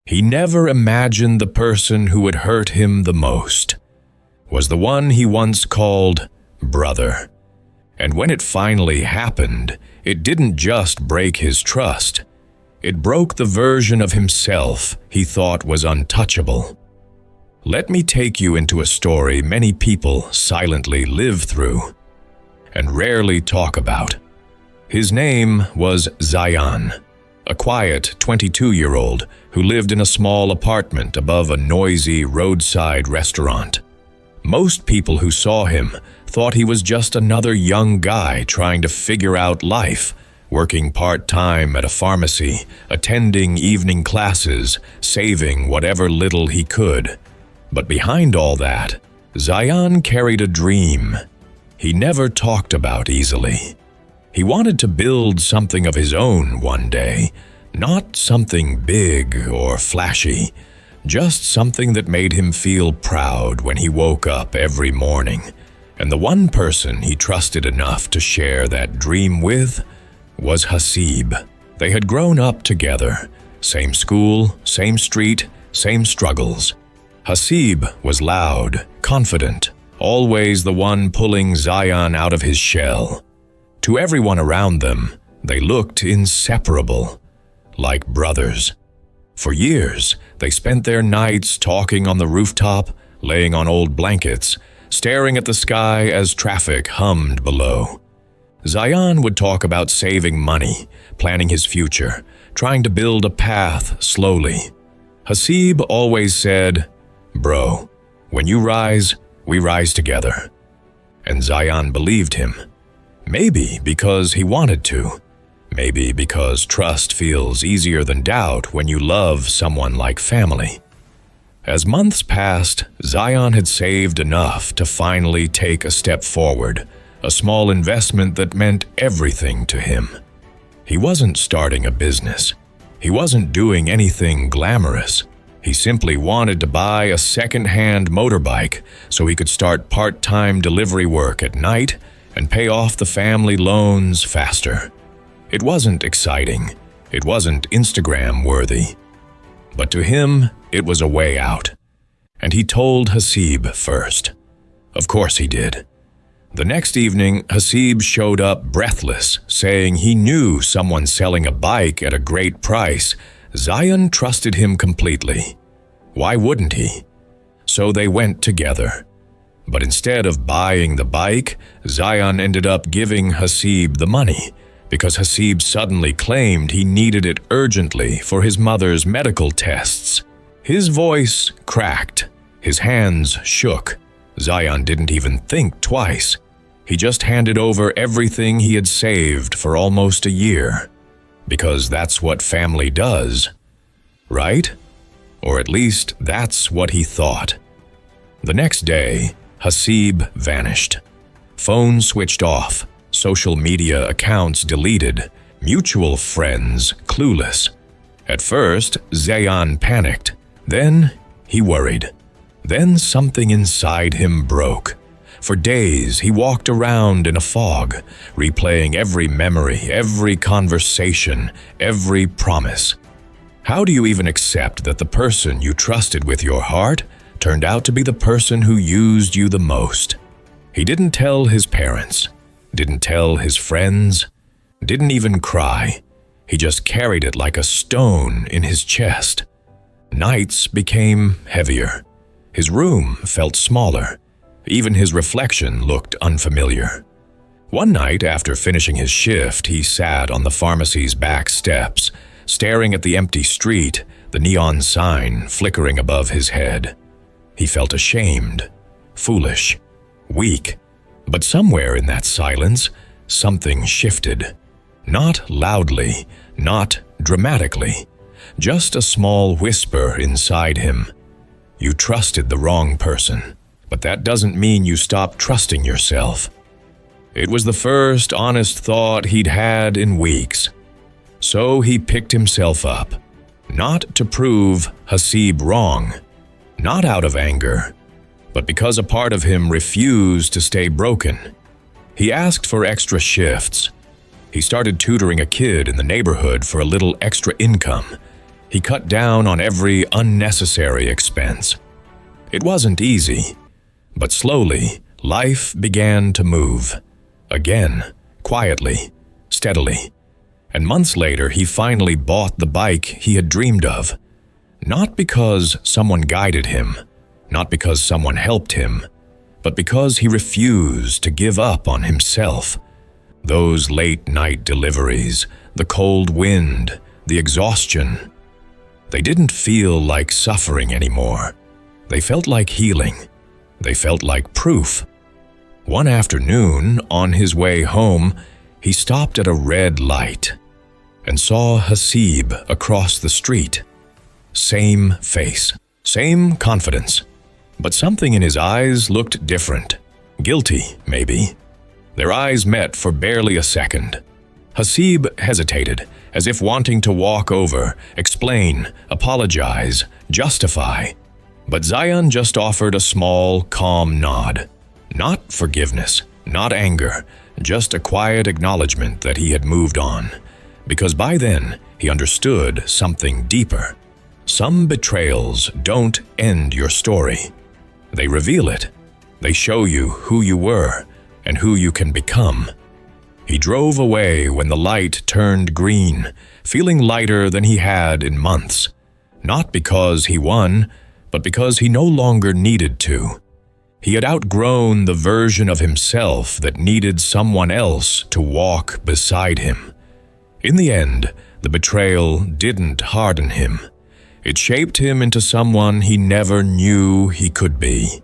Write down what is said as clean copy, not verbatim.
He never imagined the person who had hurt him the most was the one he once called brother. And when it finally happened, it didn't just break his trust. It broke the version of himself he thought was untouchable. Let me take you into a story many people silently live through and rarely talk about. His name was Zayan, a quiet 22-year-old who lived in a small apartment above a noisy roadside restaurant. Most people who saw him thought he was just another young guy trying to figure out life, working part-time at a pharmacy, attending evening classes, saving whatever little he could. But behind all that, Zayan carried a dream he never talked about easily. He wanted to build something of his own one day, not something big or flashy, just something that made him feel proud when he woke up every morning. And the one person he trusted enough to share that dream with was Hasib. They had grown up together, same school, same street, same struggles. Hasib was loud, confident, always the one pulling Zayan out of his shell. To everyone around them, they looked inseparable, like brothers. For years, they spent their nights talking on the rooftop, laying on old blankets, staring at the sky as traffic hummed below. Zayan would talk about saving money, planning his future, trying to build a path slowly. Hasib always said, "Bro, when you rise, we rise together." And Zayan believed him. Maybe because he wanted to. Maybe because trust feels easier than doubt when you love someone like family. As months passed, Zayan had saved enough to finally take a step forward, a small investment that meant everything to him. He wasn't starting a business. He wasn't doing anything glamorous. He simply wanted to buy a second-hand motorbike so he could start part-time delivery work at night and pay off the family loans faster. It wasn't exciting. It wasn't Instagram-worthy. But to him, it was a way out. And he told Hasib first. Of course he did. The next evening, Hasib showed up breathless, saying he knew someone selling a bike at a great price. Zayan trusted him completely. Why wouldn't he? So they went together. But instead of buying the bike, Zayan ended up giving Hasib the money, because Hasib suddenly claimed he needed it urgently for his mother's medical tests. His voice cracked. His hands shook. Zayan didn't even think twice. He just handed over everything he had saved for almost a year. Because that's what family does, right? Or at least that's what he thought. The next day, Hasib vanished. Phone switched off. Social media accounts deleted, mutual friends clueless. At first, Zayan panicked. Then, he worried. Then something inside him broke. For days, he walked around in a fog, replaying every memory, every conversation, every promise. How do you even accept that the person you trusted with your heart turned out to be the person who used you the most? He didn't tell his parents. Didn't tell his friends, didn't even cry. He just carried it like a stone in his chest. Nights became heavier. His room felt smaller. Even his reflection looked unfamiliar. One night after finishing his shift, he sat on the pharmacy's back steps, staring at the empty street, the neon sign flickering above his head. He felt ashamed, foolish, weak. But somewhere in that silence, something shifted. Not loudly, not dramatically, just a small whisper inside him. You trusted the wrong person, but that doesn't mean you stop trusting yourself. It was the first honest thought he'd had in weeks. So he picked himself up, not to prove Hasib wrong, not out of anger, but because a part of him refused to stay broken. He asked for extra shifts. He started tutoring a kid in the neighborhood for a little extra income. He cut down on every unnecessary expense. It wasn't easy, but slowly, life began to move. Again, quietly, steadily. And months later, he finally bought the bike he had dreamed of. Not because someone guided him, not because someone helped him, but because he refused to give up on himself. Those late-night deliveries, the cold wind, the exhaustion, they didn't feel like suffering anymore. They felt like healing. They felt like proof. One afternoon, on his way home, he stopped at a red light and saw Hasib across the street. Same face, same confidence, but something in his eyes looked different. Guilty, maybe. Their eyes met for barely a second. Hasib hesitated, as if wanting to walk over, explain, apologize, justify. But Zayan just offered a small, calm nod. Not forgiveness, not anger, just a quiet acknowledgement that he had moved on. Because by then, he understood something deeper. Some betrayals don't end your story. They reveal it. They show you who you were and who you can become. He drove away when the light turned green, feeling lighter than he had in months. Not because he won, but because he no longer needed to. He had outgrown the version of himself that needed someone else to walk beside him. In the end, the betrayal didn't harden him. It shaped him into someone he never knew he could be.